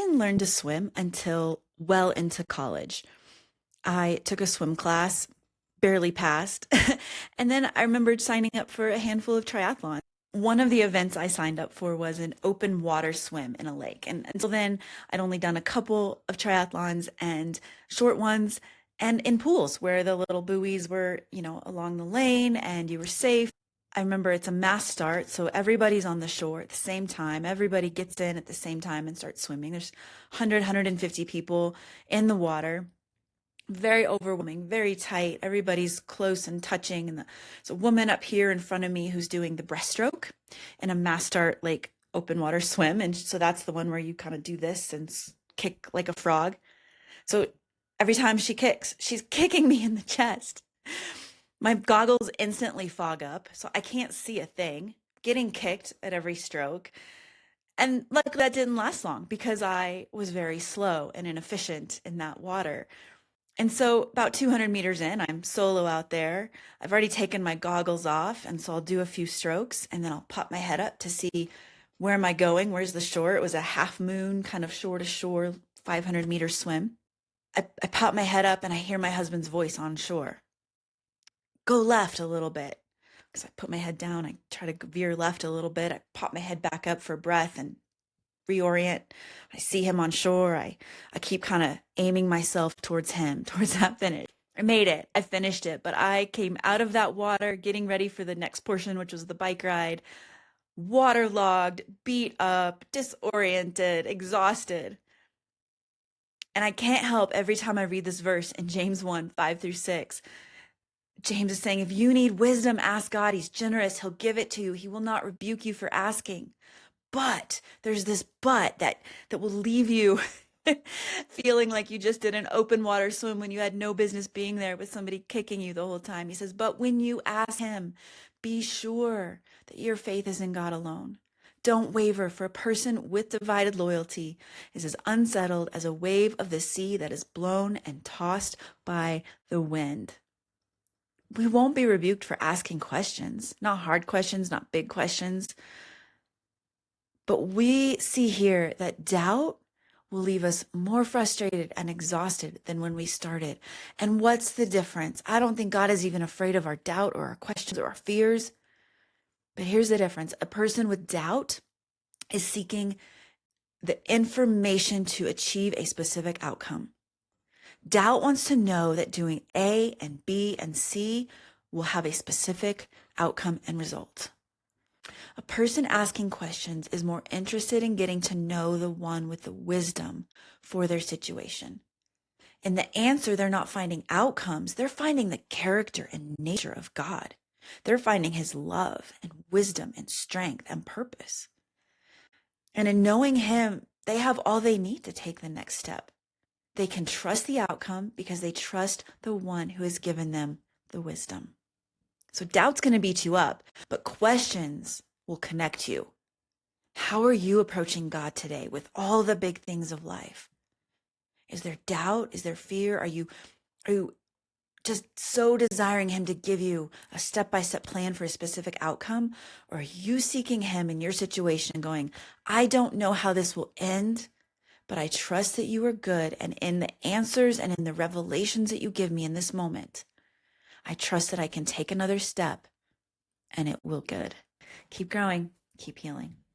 didn't learn to swim until well into college. I took a swim class, barely passed, and then I remembered signing up for a handful of triathlons. One of the events I signed up for was an open water swim in a lake. And until then, I'd only done a couple of triathlons and short ones and in pools where the little buoys were, along the lane and you were safe. I remember it's a mass start, so everybody's on the shore at the same time. Everybody gets in at the same time and starts swimming. There's 100, people in the water. Very overwhelming, very tight. Everybody's close and touching. And there's a woman up here in front of me who's doing the breaststroke in a mass start, like open water swim. And so that's the one where you kind of do this and kick like a frog. So every time she kicks, she's kicking me in the chest. My goggles instantly fog up, so I can't see a thing, getting kicked at every stroke. And luckily that didn't last long because I was very slow and inefficient in that water. And so about 200 meters in, I'm solo out there. I've already taken my goggles off, and so I'll do a few strokes and then I'll pop my head up to see where am I going? Where's the shore? It was a half moon, kind of shore to shore, 500-meter swim. I pop my head up and I hear my husband's voice on shore. Go left a little bit. Because I put my head down, I try to veer left a little bit. I pop my head back up for breath and reorient. I see him on shore. I keep kind of aiming myself towards him, towards that finish. I made it. I finished it. But I came out of that water, getting ready for the next portion, which was the bike ride, waterlogged, beat up, disoriented, exhausted. And I can't help every time I read this verse in James 1, 5 through 6. James is saying, if you need wisdom, ask God. He's generous. He'll give it to you. He will not rebuke you for asking. But there's this but that will leave you feeling like you just did an open water swim when you had no business being there with somebody kicking you the whole time. He says, but when you ask him, be sure that your faith is in God alone. Don't waver, for a person with divided loyalty is as unsettled as a wave of the sea that is blown and tossed by the wind. We won't be rebuked for asking questions, not hard questions, not big questions. But we see here that doubt will leave us more frustrated and exhausted than when we started. And what's the difference? I don't think God is even afraid of our doubt or our questions or our fears. But here's the difference. A person with doubt is seeking the information to achieve a specific outcome. Doubt wants to know that doing A and B and C will have a specific outcome and result. A person asking questions is more interested in getting to know the one with the wisdom for their situation. In the answer, they're not finding outcomes. They're finding the character and nature of God. They're finding his love and wisdom and strength and purpose. And in knowing him, they have all they need to take the next step. They can trust the outcome because they trust the one who has given them the wisdom. So doubt's going to beat you up, but questions will connect you. How are you approaching God today with all the big things of life? Is there doubt? Is there fear? Are you just so desiring him to give you a step-by-step plan for a specific outcome? Or are you seeking him in your situation and going, I don't know how this will end, but I trust that you are good. And in the answers and in the revelations that you give me in this moment, I trust that I can take another step and it will good. Keep growing, keep healing.